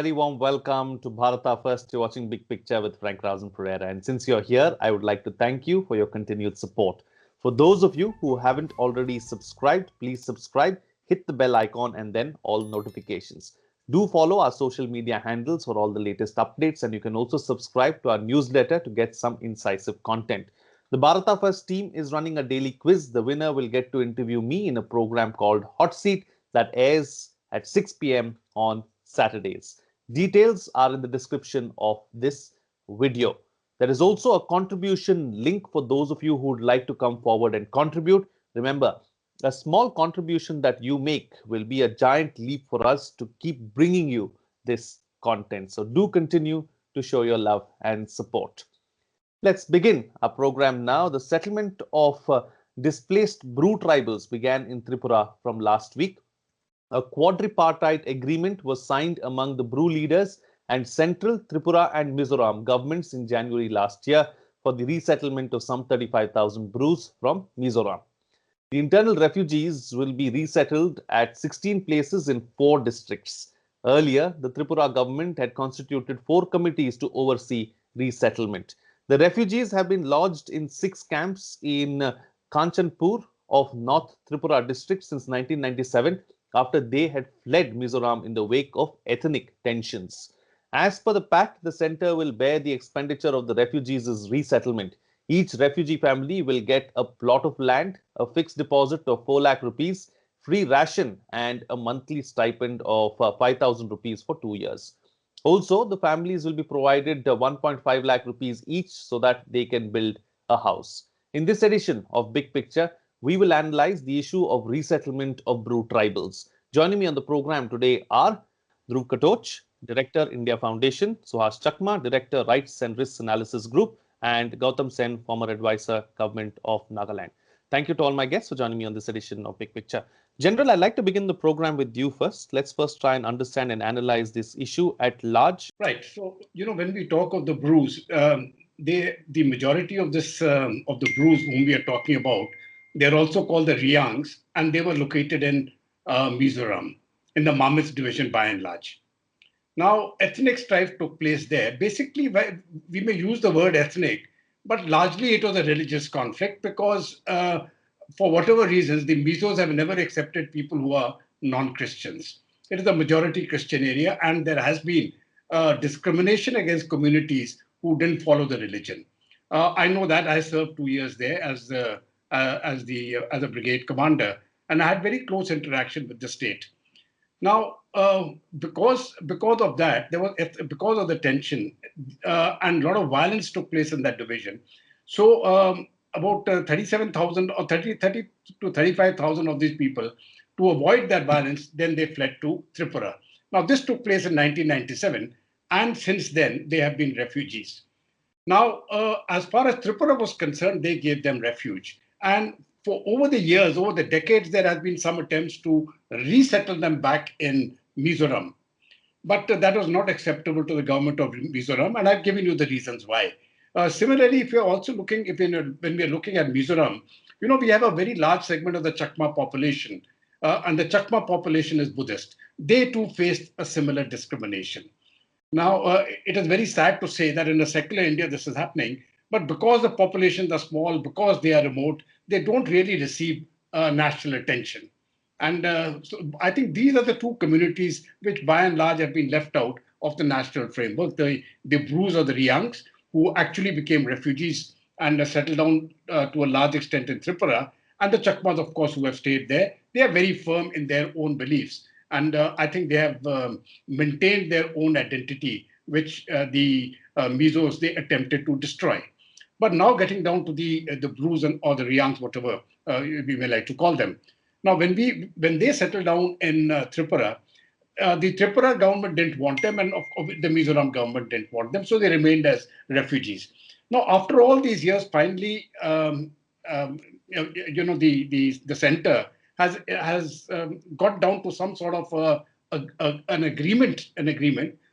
very warm welcome to Bharata First. You're watching Big Picture with Frank Rausen Pereira. And since you're here, I would like to thank you for your continued support. For those of you who haven't already subscribed, please subscribe, hit the bell icon, and then all notifications. Do follow our social media handles for all the latest updates, and you can also subscribe to our newsletter to get some incisive content. The Bharata First team is running a daily quiz. The winner will get to interview me in a program called Hot Seat that airs at 6 p.m. on Saturdays. Details are in the description of this video. There is also a contribution link for those of you who would like to come forward and contribute. Remember, a small contribution that you make will be a giant leap for us to keep bringing you this content. So do continue to show your love and support. Let's begin our program now. The settlement of displaced Brew tribals began in Tripura from last week. A quadripartite agreement was signed among the Brew leaders and Central, Tripura and Mizoram governments in January last year for the resettlement of some 35,000 Brews from Mizoram. The internal refugees will be resettled at 16 places in 4 districts. Earlier, the Tripura government had constituted 4 committees to oversee resettlement. The refugees have been lodged in 6 camps in Kanchanpur of North Tripura district since 1997 after they had fled Mizoram in the wake of ethnic tensions. As per the pact, the centre will bear the expenditure of the refugees' resettlement. Each refugee family will get a plot of land, a fixed deposit of 4 lakh rupees, free ration and a monthly stipend of 5,000 rupees for 2 years. Also, the families will be provided 1.5 lakh rupees each so that they can build a house. In this edition of Big Picture, we will analyze the issue of resettlement of Brew tribals. Joining me on the program today are Dhruv Katoch, Director, India Foundation, Suhas Chakma, Director, Rights and Risks Analysis Group, and Gautam Sen, former advisor, Government of Nagaland. Thank you to all my guests for joining me on this edition of Big Picture. General, I'd like to begin the program with you first. Let's first try and understand and analyze this issue at large. Right. So, when we talk of the Brews, the majority of of the Brews whom we are talking about, they're also called the Riangs, and they were located in Mizoram, in the Mamits division by and large. Now, ethnic strife took place there. Basically, we may use the word ethnic, but largely it was a religious conflict because for whatever reasons, the Mizos have never accepted people who are non-Christians. It is a majority Christian area, and there has been discrimination against communities who didn't follow the religion. I know that I served 2 years there as a brigade commander, and I had very close interaction with the state. Now, because of that, because of the tension and a lot of violence took place in that division. So about 37,000 or 30 to 35,000 of these people, to avoid that violence, then they fled to Tripura. Now, this took place in 1997, and since then they have been refugees. Now, as far as Tripura was concerned, they gave them refuge. And for over the years, over the decades, there have been some attempts to resettle them back in Mizoram. But that was not acceptable to the government of Mizoram, and I've given you the reasons why. Similarly, if you're also looking, when we're looking at Mizoram, we have a very large segment of the Chakma population, and the Chakma population is Buddhist. They too faced a similar discrimination. Now, it is very sad to say that in a secular India this is happening, but because the populations are small, because they are remote, they don't really receive national attention. And so I think these are the 2 communities which by and large have been left out of the national framework. The Brews or the Riangs, who actually became refugees and settled down to a large extent in Tripura, and the Chakmas, of course, who have stayed there. They are very firm in their own beliefs. And I think they have maintained their own identity, which the Mizos, they attempted to destroy. But now getting down to the Brews or the Riangs, whatever we may like to call them. Now, when they settled down in Tripura, the Tripura government didn't want them, and the Mizoram government didn't want them, so they remained as refugees. Now, after all these years, finally, the center has got down to some sort of an agreement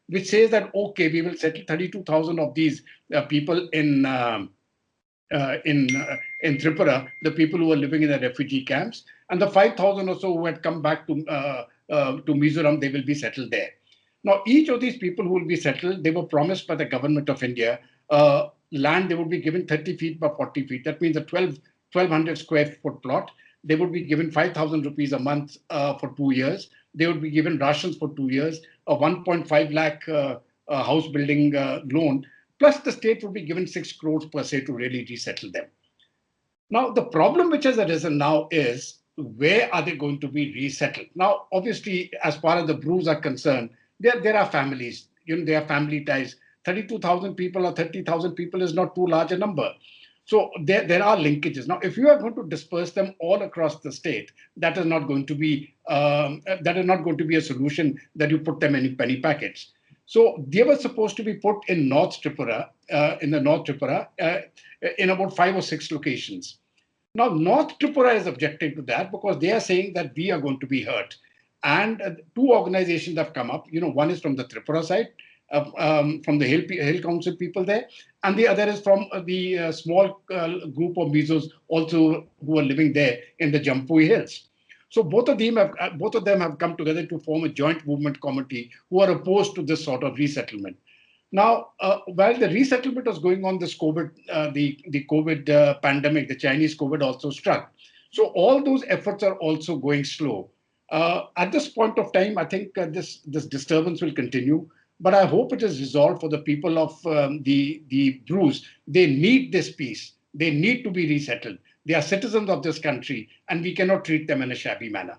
which says that okay, we will settle 32,000 of these people in Tripura, the people who were living in the refugee camps, and the 5,000 or so who had come back to Mizoram, they will be settled there. Now, each of these people who will be settled, they were promised by the government of India land. They would be given 30 feet by 40 feet. That means a 1,200 square foot plot. They would be given 5,000 rupees a month for 2 years. They would be given rations for 2 years, a 1.5 lakh house building loan, plus the state would be given 6 crores per se to really resettle them. Now, the problem which has arisen now is where are they going to be resettled? Now, obviously, as far as the Brews are concerned, there are families, there are family ties. 32,000 people or 30,000 people is not too large a number. So there are linkages. Now, if you are going to disperse them all across the state, that is not going to be a solution that you put them in penny packets. So they were supposed to be put in North Tripura, in about 5 or 6 locations. Now, North Tripura is objecting to that because they are saying that we are going to be hurt. And two organizations have come up. One is from the Tripura side, from the Hill Council people there, and the other is from the small group of Mizos also who are living there in the Jampui Hills. So both of them have come together to form a joint movement committee who are opposed to this sort of resettlement. Now, while the resettlement was going on, this COVID, the COVID pandemic, the Chinese COVID also struck. So all those efforts are also going slow. At this point of time, I think this disturbance will continue. But I hope it is resolved for the people of the Brus. They need this peace. They need to be resettled. They are citizens of this country, and we cannot treat them in a shabby manner.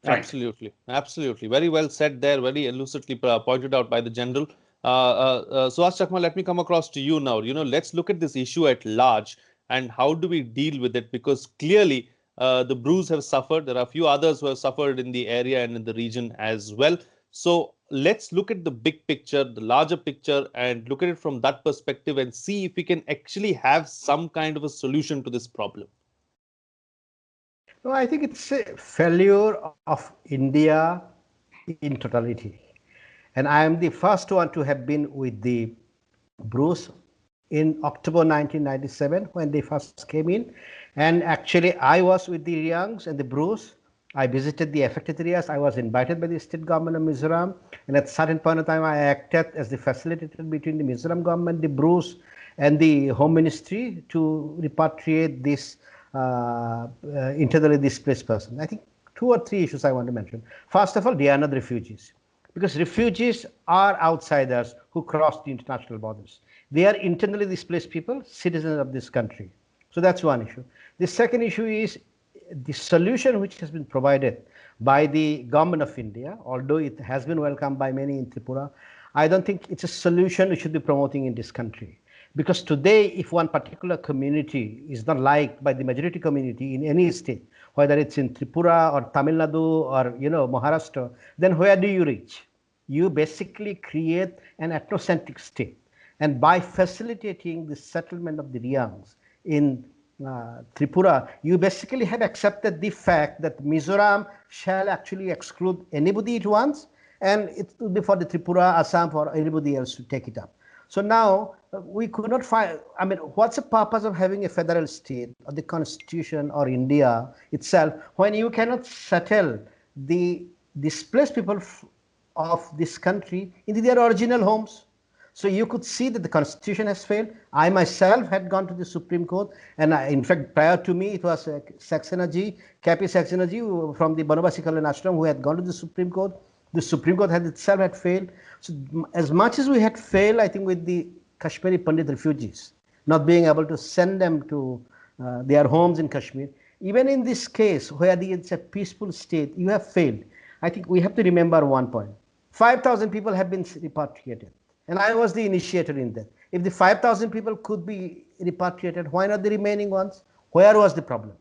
Frank. Absolutely, absolutely. Very well said there, very elucidly pointed out by the general. Suhas Chakma, let me come across to you now. Let's look at this issue at large and how do we deal with it? Because clearly the Brews have suffered. There are a few others who have suffered in the area and in the region as well. So let's look at the big picture, the larger picture, and look at it from that perspective and see if we can actually have some kind of a solution to this problem. No, I think it's a failure of India in totality. And I am the first one to have been with the Brus in October 1997 when they first came in. And actually, I was with the Riangs and the Brus. I visited the affected areas. I was invited by the state government of Mizoram. And at a certain point of time, I acted as the facilitator between the Mizoram government, the Brus, and the Home Ministry to repatriate this internally displaced person. I think 2 or 3 issues I want to mention. First of all, they are not refugees, because refugees are outsiders who cross the international borders. They are internally displaced people, citizens of this country. So that's one issue. The second issue is the solution which has been provided by the government of India, although it has been welcomed by many in Tripura. I don't think it's a solution we should be promoting in this country. Because today, if one particular community is not liked by the majority community in any state, whether it's in Tripura or Tamil Nadu or Maharashtra, then where do you reach? You basically create an ethnocentric state. And by facilitating the settlement of the Riangs in Tripura, you basically have accepted the fact that Mizoram shall actually exclude anybody it wants, and it will be for the Tripura, Assam, for anybody else to take it up. So now we could not find, what's the purpose of having a federal state or the constitution or India itself when you cannot settle the displaced people of this country into their original homes? So you could see that the constitution has failed. I myself had gone to the Supreme Court, and in fact, prior to me, it was Saxena ji, Kapi Saxena ji from the Banabasi Kalyan Ashram who had gone to the Supreme Court. The Supreme Court itself had failed. So as much as we had failed, I think, with the Kashmiri Pandit refugees, not being able to send them to their homes in Kashmir, even in this case where it's a peaceful state, you have failed. I think we have to remember one point. 5,000 people have been repatriated, and I was the initiator in that. If the 5,000 people could be repatriated, why not the remaining ones? Where was the problem?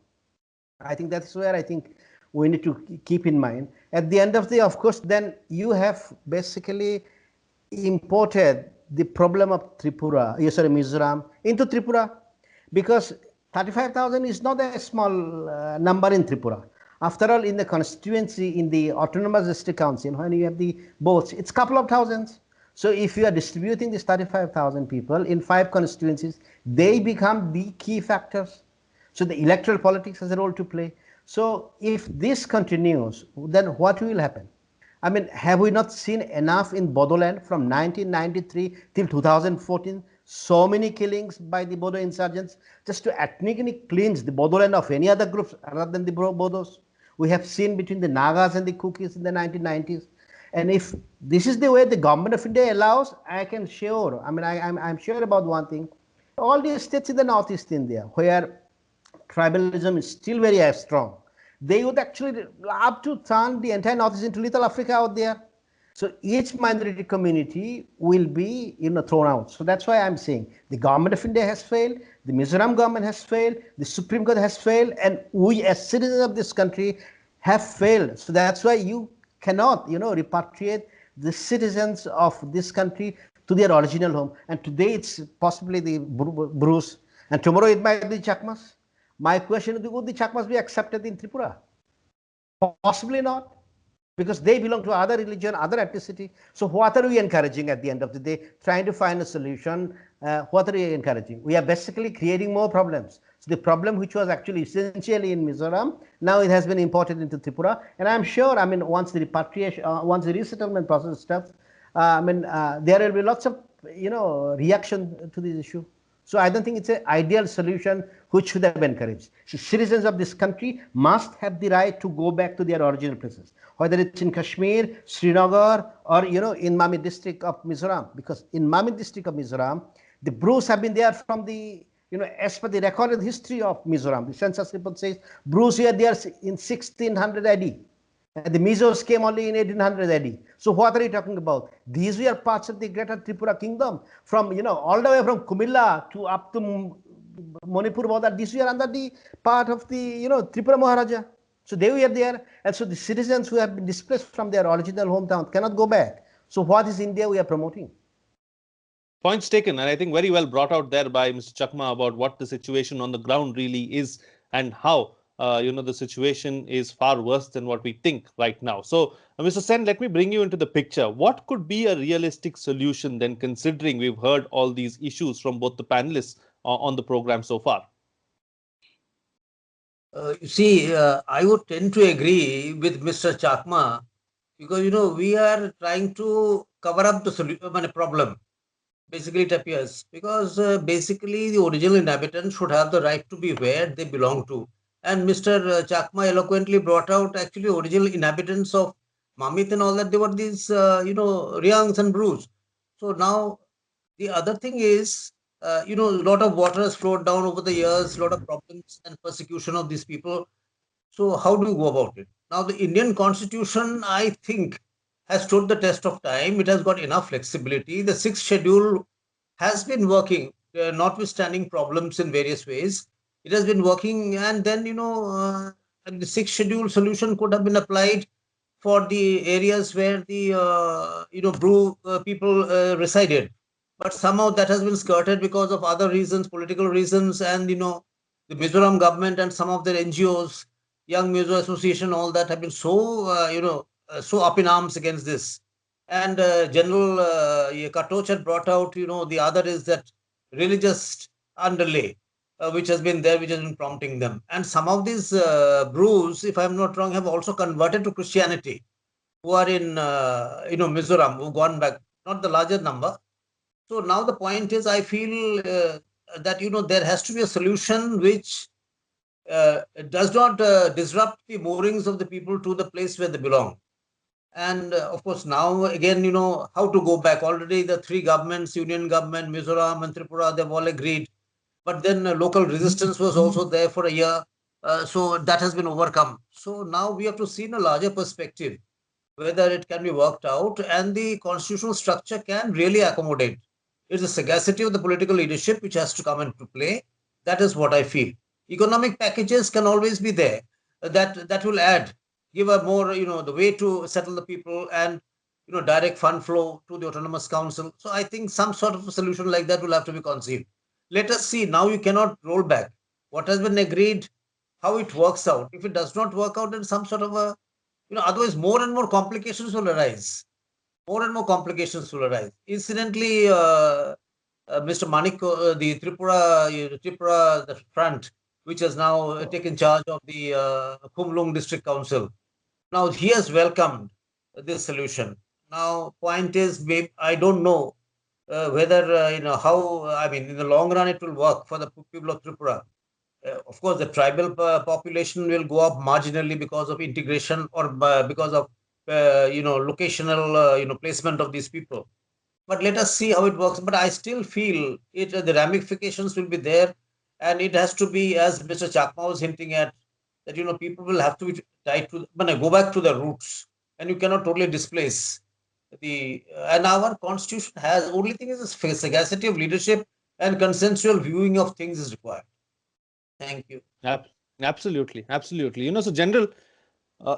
I think that's where I think we need to keep in mind. At the end of the day, of course, then you have basically imported the problem of Mizoram into Tripura, because 35,000 is not a small number in Tripura. After all, in the constituency, in the autonomous district council, when you have the boats, it's a couple of thousands. So if you are distributing these 35,000 people in 5 constituencies, they become the key factors. So the electoral politics has a role to play. So if this continues, then what will happen? I mean, have we not seen enough in Bodoland from 1993 till 2014? So many killings by the Bodo insurgents just to ethnically cleanse the Bodoland of any other groups other than the Bodos. We have seen between the Nagas and the Kukis in the 1990s. And if this is the way the government of India allows, I can sure, I mean, I'm sure about one thing. All the states in the Northeast India where tribalism is still very strong, they would actually love to turn the entire Northeast into Little Africa out there. So each minority community will be, thrown out. So that's why I'm saying the government of India has failed, the Mizoram government has failed, the Supreme Court has failed, and we as citizens of this country have failed. So that's why you cannot, repatriate the citizens of this country to their original home. And today it's possibly the Brus, and tomorrow it might be Chakmas. My question is, would the Chakmas be accepted in Tripura? Possibly not, because they belong to other religion, other ethnicity. So what are we encouraging at the end of the day? Trying to find a solution. What are we encouraging? We are basically creating more problems. So the problem which was actually essentially in Mizoram, now it has been imported into Tripura. And I'm sure, I mean, once the repatriation, once the resettlement process starts, there will be lots of, reaction to this issue. So I don't think it's an ideal solution which should have been encouraged. So citizens of this country must have the right to go back to their original places, whether it's in Kashmir, Srinagar, or in Mami district of Mizoram. Because in Mami district of Mizoram, the Brus have been there from the, as per the recorded history of Mizoram. The census report says Brus were there in 1600 AD. And the Mizos came only in 1800 AD. So what are you talking about? These were parts of the greater Tripura kingdom, from, all the way from Kumilla to up to Manipur border. These were under the part of the, Tripura Maharaja. So they were there. And so the citizens who have been displaced from their original hometown cannot go back. So what is India we are promoting? Points taken, and I think very well brought out there by Mr. Chakma about what the situation on the ground really is and how the situation is far worse than what we think right now. So, Mr. Sen, let me bring you into the picture. What could be a realistic solution then, considering we've heard all these issues from both the panelists on the program so far? You see, I would tend to agree with Mr. Chakma because, we are trying to cover up the problem. Basically, it appears because basically the original inhabitants should have the right to be where they belong to. And Mr. Chakma eloquently brought out actually original inhabitants of Mamit and all that. They were these, Riangs and Brews. So now the other thing is, a lot of water has flowed down over the years, a lot of problems and persecution of these people. So how do you go about it? Now, the Indian Constitution, I think, has stood the test of time. It has got enough flexibility. The sixth schedule has been working, notwithstanding problems in various ways. It has been working, and then, the sixth schedule solution could have been applied for the areas where the, Brew people resided. But somehow that has been skirted because of other reasons, political reasons, and, the Mizoram government and some of their NGOs, Young Mizo Association, all that have been so, so up in arms against this. And General Katoch had brought out, the other is that religious underlay, which has been there, which has been prompting them. And some of these Brews, if I'm not wrong, have also converted to Christianity, who are in, Mizoram, who've gone back, not the larger number. So now the point is, I feel that, there has to be a solution which does not disrupt the moorings of the people to the place where they belong. And of course, now again, how to go back. Already the three governments, Union government, Mizoram and Tripura, they've all agreed. But then local resistance was also there for a year. So that has been overcome. So now we have to see in a larger perspective whether it can be worked out and the constitutional structure can really accommodate. It's the sagacity of the political leadership which has to come into play. That is what I feel. Economic packages can always be there. That will add, give a more, the way to settle the people and, direct fund flow to the autonomous council. So I think some sort of a solution like that will have to be conceived. Let us see. Now you cannot roll back. What has been agreed, how it works out. If it does not work out, then some sort of a, otherwise more and more complications will arise. More and more complications will arise. Incidentally, Mr. Manik, the Tripura the front, which has now taken charge of the Kumlung District Council. Now, he has welcomed this solution. Now, point is, maybe I don't know whether how. I mean, in the long run, it will work for the people of Tripura. Of course, the tribal population will go up marginally because of integration or because of locational placement of these people. But let us see how it works. But I still feel it the ramifications will be there, and it has to be, as Mr. Chakma was hinting at, that people will have to be tied to go back to the roots, and you cannot totally displace the. And our constitution has only thing is sagacity of leadership and consensual viewing of things is required. Thank you. Ab- Absolutely, absolutely. So general,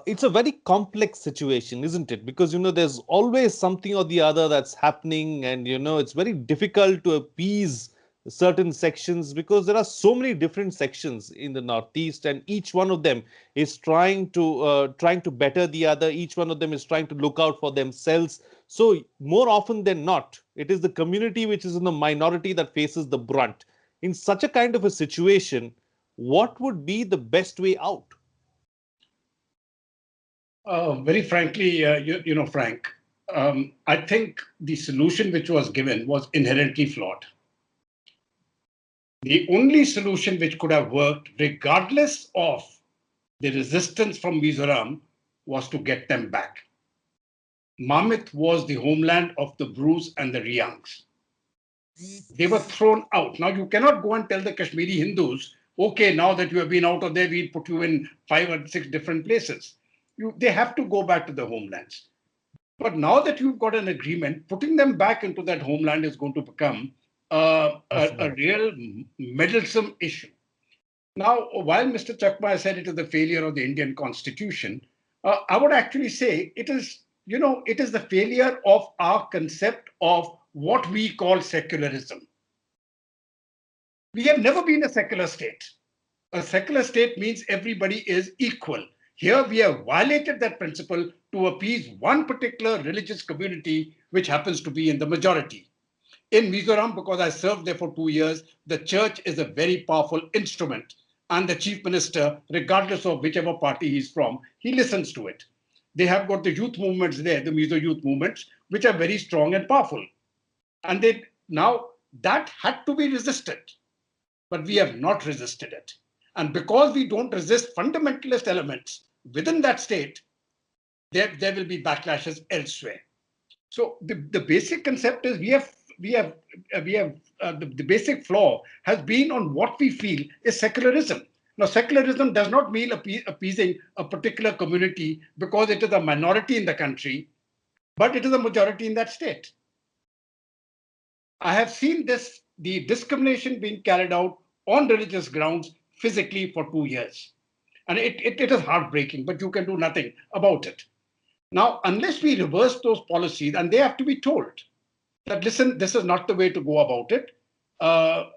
it's a very complex situation, isn't it? Because there's always something or the other that's happening, and it's very difficult to appease certain sections because there are so many different sections in the Northeast, and each one of them is trying to better the other. Each one of them is trying to look out for themselves. So more often than not, it is the community which is in the minority that faces the brunt. In such a kind of a situation, what would be the best way out? Very frankly, Frank, I think the solution which was given was inherently flawed. The only solution which could have worked, regardless of the resistance from Mizoram, was to get them back. Mamit was the homeland of the Brus and the Riangs. They were thrown out. Now, you cannot go and tell the Kashmiri Hindus, okay, now that you have been out of there, we'll put you in 5 or 6 different places. They have to go back to the homelands. But now that you've got an agreement, putting them back into that homeland is going to become a real meddlesome issue. Now, while Mr. Chakma said it is the failure of the Indian Constitution, I would actually say it is the failure of our concept of what we call secularism. We have never been a secular state. A secular state means everybody is equal. Here we have violated that principle to appease one particular religious community, which happens to be in the majority. In Mizoram, because I served there for 2 years, the church is a very powerful instrument. And the chief minister, regardless of whichever party he's from, he listens to it. They have got the youth movements there, the Mizo youth movements, which are very strong and powerful. And now that had to be resisted, but we have not resisted it. And because we don't resist fundamentalist elements within that state, there will be backlashes elsewhere. So the basic concept is the basic flaw has been on what we feel is secularism. Now, secularism does not mean appeasing a particular community because it is a minority in the country, but it is a majority in that state. I have seen the discrimination being carried out on religious grounds physically for 2 years. And it is heartbreaking, but you can do nothing about it. Now, unless we reverse those policies, and they have to be told that, listen, this is not the way to go about it. I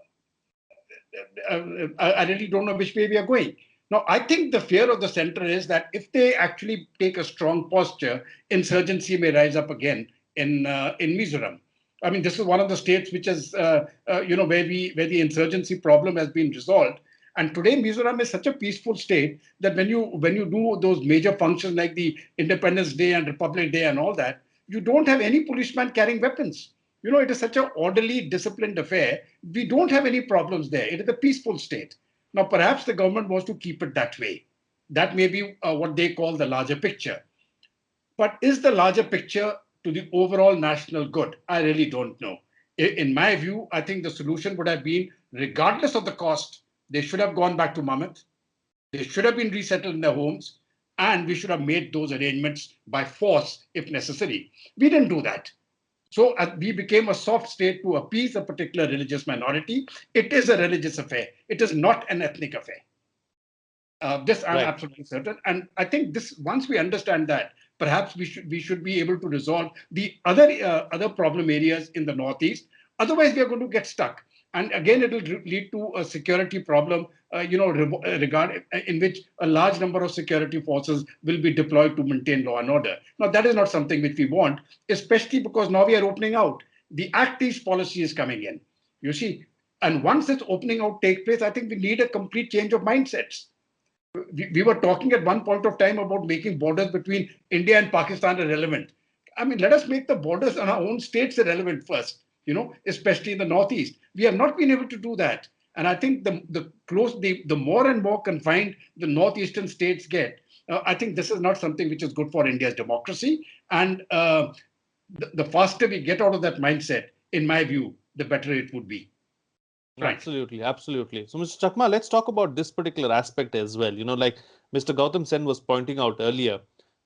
really don't know which way we are going. Now, I think the fear of the center is that if they actually take a strong posture, insurgency may rise up again in Mizoram. I mean, this is one of the states which is, where the insurgency problem has been resolved. And today, Mizoram is such a peaceful state that when you do those major functions like the Independence Day and Republic Day and all that, you don't have any policeman carrying weapons. It is such an orderly, disciplined affair. We don't have any problems there. It is a peaceful state. Now, perhaps the government wants to keep it that way. That may be what they call the larger picture. But is the larger picture to the overall national good? I really don't know. In my view, I think the solution would have been, regardless of the cost, they should have gone back to Mammoth. They should have been resettled in their homes, and we should have made those arrangements by force if necessary. We didn't do that. So we became a soft state to appease a particular religious minority. It is a religious affair. It is not an ethnic affair. This I'm absolutely certain. And I think this, once we understand that, perhaps we should be able to resolve the other problem areas in the Northeast. Otherwise, we are going to get stuck. And again, it will lead to a security problem, in which a large number of security forces will be deployed to maintain law and order. Now, that is not something which we want, especially because now we are opening out. The Act East policy is coming in, you see. And once this opening out takes place, I think we need a complete change of mindsets. we were talking at one point of time about making borders between India and Pakistan irrelevant. I mean, let us make the borders on our own states irrelevant first, especially in the Northeast. We have not been able to do that. And I think the more and more confined the Northeastern states get, I think this is not something which is good for India's democracy. And the faster we get out of that mindset, in my view, the better it would be. Right. Absolutely, absolutely. So, Mr. Chakma, let's talk about this particular aspect as well. Like Mr. Gautam Sen was pointing out earlier,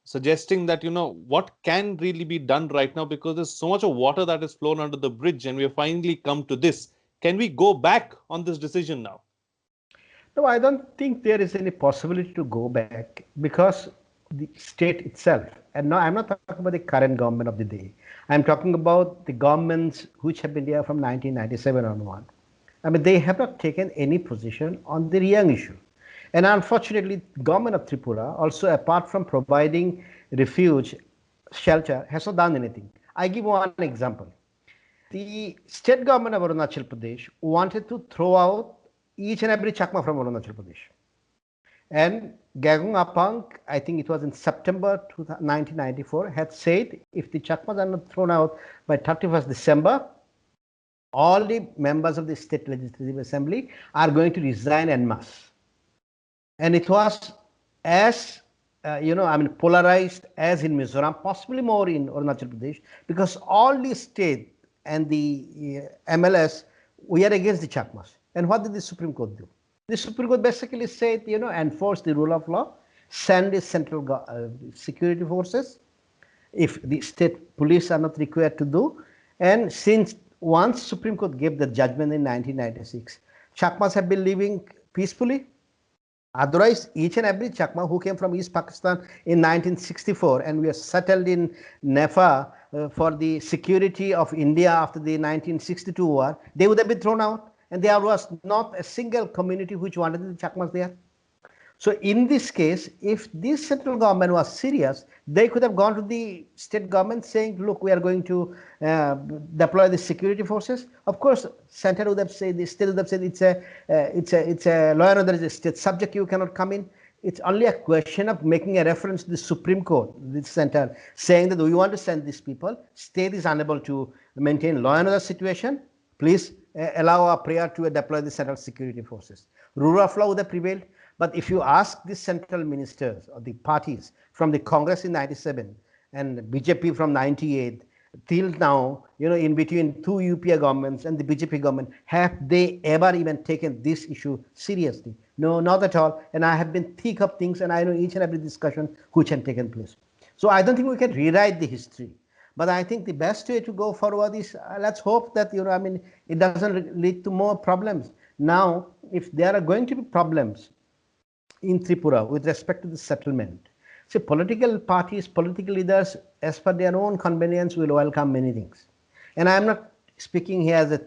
suggesting that, what can really be done right now, because there's so much of water that has flown under the bridge and we have finally come to this. Can we go back on this decision now? No, I don't think there is any possibility to go back, because the state itself, and now I'm not talking about the current government of the day. I'm talking about the governments which have been there from 1997 onward. I mean, they have not taken any position on the Riyang issue. And unfortunately, government of Tripura, also apart from providing refuge, shelter, has not done anything. I give one example. The state government of Arunachal Pradesh wanted to throw out each and every Chakma from Arunachal Pradesh. And Gagung Apang, I think it was in September 1994, had said if the Chakmas are not thrown out by 31st December, all the members of the State Legislative Assembly are going to resign en masse. And it was as, polarized as in Mizoram, possibly more in Arunachal Pradesh, because all the state and the MLS, we are against the Chakmas. And what did the Supreme Court do? The Supreme Court basically said, enforce the rule of law, send the central security forces, if the state police are not required to do. And since once Supreme Court gave the judgment in 1996, Chakmas have been living peacefully. Otherwise, each and every Chakma who came from East Pakistan in 1964 and we are settled in Nefa for the security of India after the 1962 war, they would have been thrown out. And there was not a single community which wanted the Chakmas there. So in this case, if this central government was serious, they could have gone to the state government saying, look, we are going to deploy the security forces. Of course, center would have said, the state would have said, it's a law and order, is a state subject, you cannot come in. It's only a question of making a reference to the Supreme Court, the center, saying that we want to send these people. State is unable to maintain law and order situation. Please allow our prayer to deploy the central security forces. Rule of law would have prevailed. But if you ask the central ministers or the parties from the Congress in 97 and BJP from 98 till now, in between two UPA governments and the BJP government, have they ever even taken this issue seriously? No, not at all. And I have been thick of things and I know each and every discussion which had taken place. So I don't think we can rewrite the history. But I think the best way to go forward is, let's hope that, it doesn't lead to more problems. Now, if there are going to be problems in Tripura with respect to the settlement, see, political parties, political leaders, as per their own convenience, will welcome many things. And I am not speaking here as a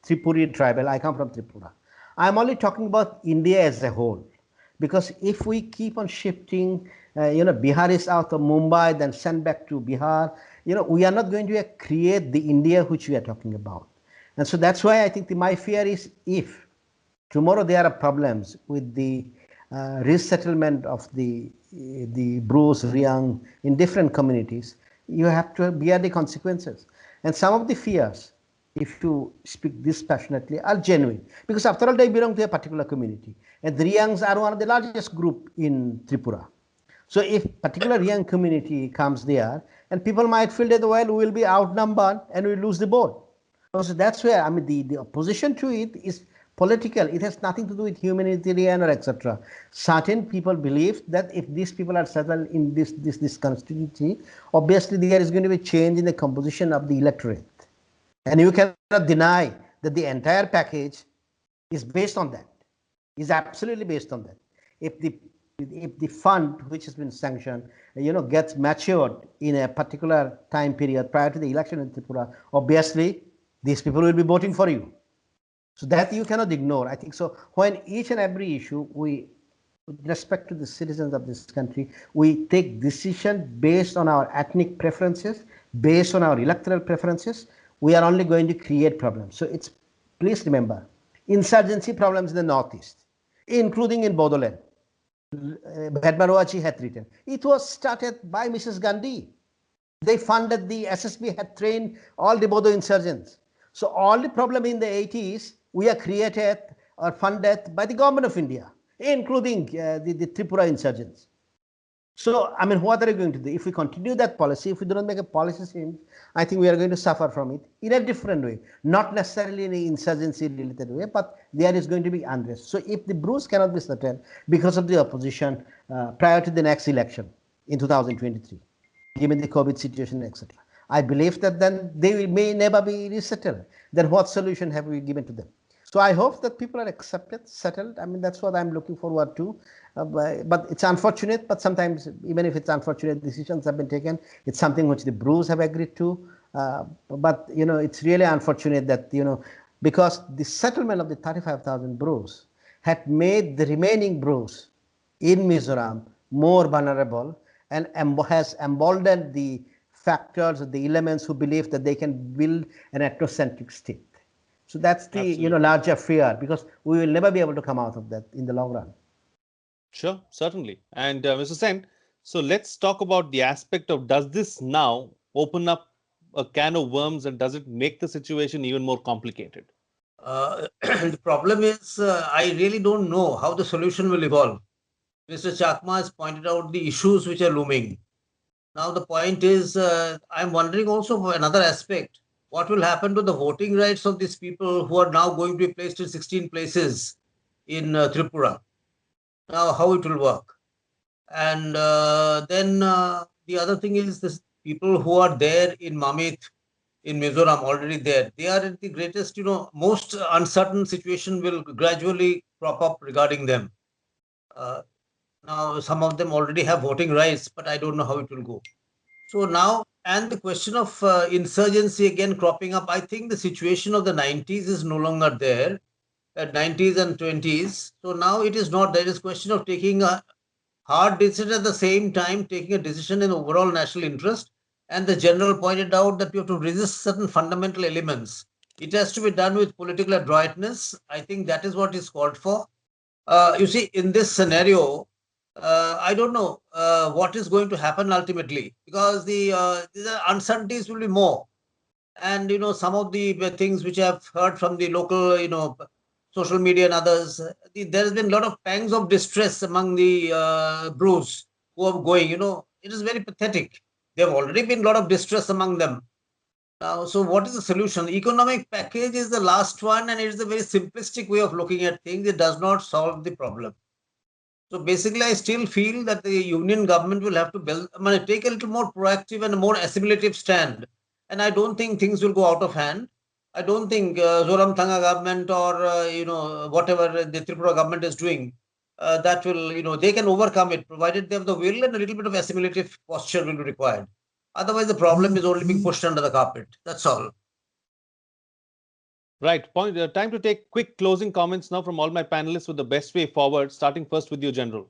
Tripuri tribal. I come from Tripura. I am only talking about India as a whole. Because if we keep on shifting, Bihar is out of Mumbai, then sent back to Bihar, we are not going to create the India which we are talking about. And so that's why I think my fear is, if tomorrow there are problems with the resettlement of the Brus, Riyang in different communities, you have to bear the consequences. And some of the fears, if you speak dispassionately, are genuine. Because after all, they belong to a particular community. And the Riyangs are one of the largest group in Tripura. So if particular Riyang community comes there, and people might feel that, well, we will be outnumbered and we will lose the boat. So that's where, the opposition to it is political. It has nothing to do with humanitarian or etc. Certain people believe that if these people are settled in this constituency, obviously there is going to be change in the composition of the electorate. And you cannot deny that the entire package is based on that, is absolutely based on that. If the fund which has been sanctioned, gets matured in a particular time period prior to the election in Tripura, obviously these people will be voting for you. So that you cannot ignore. I think so. When each and every issue, with respect to the citizens of this country, we take decision based on our ethnic preferences, based on our electoral preferences, we are only going to create problems. So please remember, insurgency problems in the Northeast, including in Bodoland. Bhedmaroachi had written. It was started by Mrs. Gandhi. They funded the SSB had trained all the Bodo insurgents. So all the problem in the 80s we are created or funded by the government of India, including the Tripura insurgents. So, I mean, what are we going to do? If we continue that policy, if we do not make a policy change, I think we are going to suffer from it in a different way, not necessarily in an insurgency-related way, but there is going to be unrest. So, if the Brus cannot be settled because of the opposition prior to the next election in 2023, given the COVID situation, etc., I believe that then they may never be resettled. Then what solution have we given to them? So I hope that people are accepted, settled. I mean, that's what I'm looking forward to. But it's unfortunate, but sometimes, even if it's unfortunate, decisions have been taken. It's something which the Brews have agreed to. But, you know, it's really unfortunate that, you know, because the settlement of the 35,000 Brews had made the remaining Brews in Mizoram more vulnerable and has emboldened the factors, the elements who believe that they can build an ethnocentric state. So that's the larger fear, because we will never be able to come out of that in the long run. Sure, certainly. And Mr. Sen, so let's talk about the aspect of, does this now open up a can of worms and does it make the situation even more complicated? The problem is, I really don't know how the solution will evolve. Mr. Chakma has pointed out the issues which are looming. Now, the point is, I'm wondering also for another aspect, what will happen to the voting rights of these people who are now going to be placed in 16 places in Tripura? Now, how it will work? And then the other thing is, this people who are there in Mamit, in Mizoram, already there, they are in the greatest, most uncertain situation will gradually crop up regarding them. Now, some of them already have voting rights, but I don't know how it will go. So now, and the question of insurgency again cropping up, I think the situation of the 90s is no longer there, 90s and 20s. So now it is not, there is question of taking a hard decision at the same time, taking a decision in overall national interest. And the general pointed out that you have to resist certain fundamental elements. It has to be done with political adroitness. I think that is what is called for. You see, in this scenario, I don't know what is going to happen ultimately, because the uncertainties will be more. And, some of the things which I've heard from the local, social media and others, there has been a lot of pangs of distress among the Brews who are going, it is very pathetic. There have already been a lot of distress among them. Now, so what is the solution? The economic package is the last one, and it is a very simplistic way of looking at things. It does not solve the problem. So basically, I still feel that the union government will have to take a little more proactive and a more assimilative stand. And I don't think things will go out of hand. I don't think Zoram Thanga government or, whatever the Tripura government is doing, that will, they can overcome it, provided they have the will, and a little bit of assimilative posture will be required. Otherwise, the problem is only being pushed under the carpet. That's all. Right. Time to take quick closing comments now from all my panelists with the best way forward, starting first with you, General.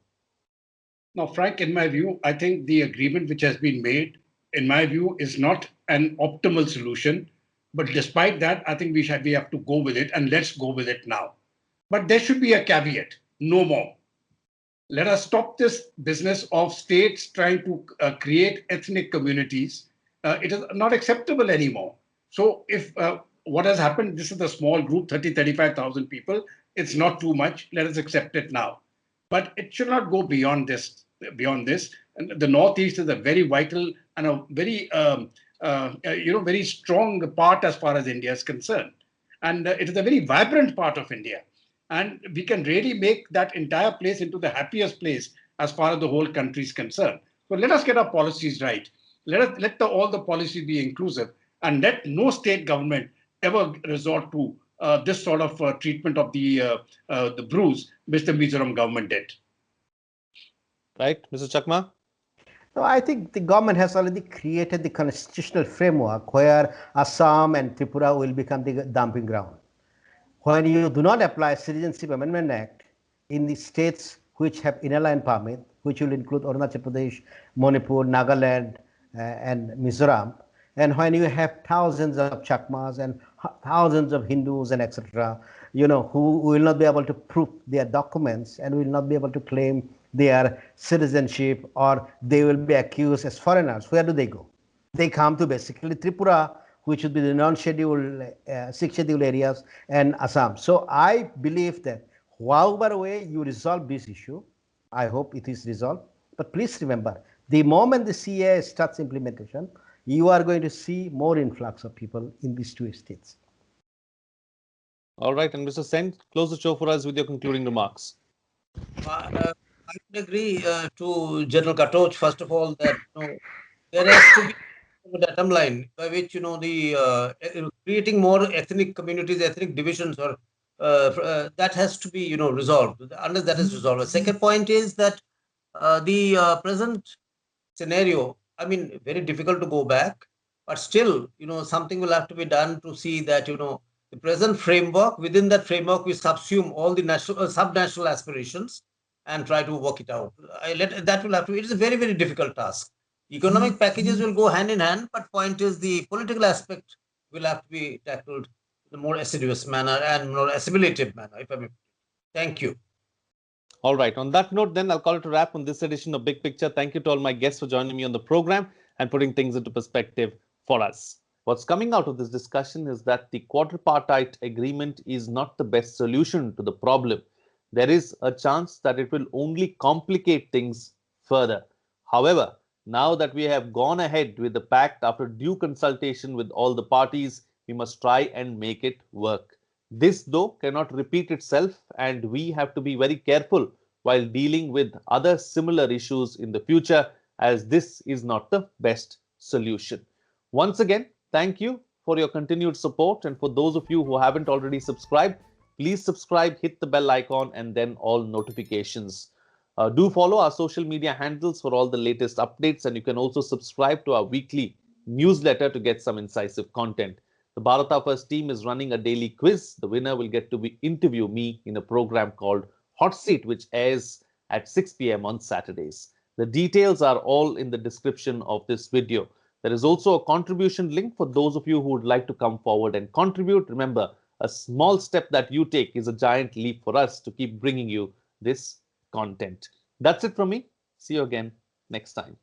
Now, Frank, in my view, I think the agreement which has been made, in my view, is not an optimal solution. But despite that, I think we have to go with it, and let's go with it now. But there should be a caveat, no more. Let us stop this business of states trying to create ethnic communities. It is not acceptable anymore. So if what has happened, this is a small group, 30, 35,000 people. It's not too much. Let us accept it now. But it should not go beyond this. And the Northeast is a very vital and a very, very strong part as far as India is concerned. And it is a very vibrant part of India. And we can really make that entire place into the happiest place as far as the whole country is concerned. So let us get our policies right. Let all the policies be inclusive, and let no state government ever resort to this sort of treatment of the Brews, which the Mizoram government did. Right, Mr. Chakma? No, I think the government has already created the constitutional framework where Assam and Tripura will become the dumping ground. When you do not apply Citizenship Amendment Act in the states which have inner line permit, which will include Arunachal Pradesh, Manipur, Nagaland, and Mizoram, and when you have thousands of Chakmas and thousands of Hindus and etc., who will not be able to prove their documents and will not be able to claim their citizenship, or they will be accused as foreigners. Where do they go? They come to basically Tripura, which would be the non-scheduled, six scheduled areas, and Assam. So I believe that however way you resolve this issue, I hope it is resolved. But please remember, the moment the CA starts implementation, you are going to see more influx of people in these two states. All right, and Mr. Sen, close the show for us with your concluding remarks. I would agree to General Katoch, first of all, that there has to be a datum line by which the creating more ethnic communities, ethnic divisions, or that has to be resolved. Unless that is resolved. The second point is that the present scenario, I mean, very difficult to go back, but still, something will have to be done to see that, the present framework, within that framework, we subsume all the national, sub-national aspirations and try to work it out. That will have to, it is a very, very difficult task. Economic packages will go hand in hand, but point is the political aspect will have to be tackled in a more assiduous manner and more assimilative manner, if I may. Thank you. All right. On that note, then I'll call it a wrap on this edition of Big Picture. Thank you to all my guests for joining me on the program and putting things into perspective for us. What's coming out of this discussion is that the quadripartite agreement is not the best solution to the problem. There is a chance that it will only complicate things further. However, now that we have gone ahead with the pact after due consultation with all the parties, we must try and make it work. This, though, cannot repeat itself, and we have to be very careful while dealing with other similar issues in the future, as this is not the best solution. Once again, thank you for your continued support, and for those of you who haven't already subscribed, please subscribe, hit the bell icon, and then all notifications. Do follow our social media handles for all the latest updates, and you can also subscribe to our weekly newsletter to get some incisive content. The Bharata First team is running a daily quiz. The winner will get to interview me in a program called Hot Seat, which airs at 6 p.m. on Saturdays. The details are all in the description of this video. There is also a contribution link for those of you who would like to come forward and contribute. Remember, a small step that you take is a giant leap for us to keep bringing you this content. That's it from me. See you again next time.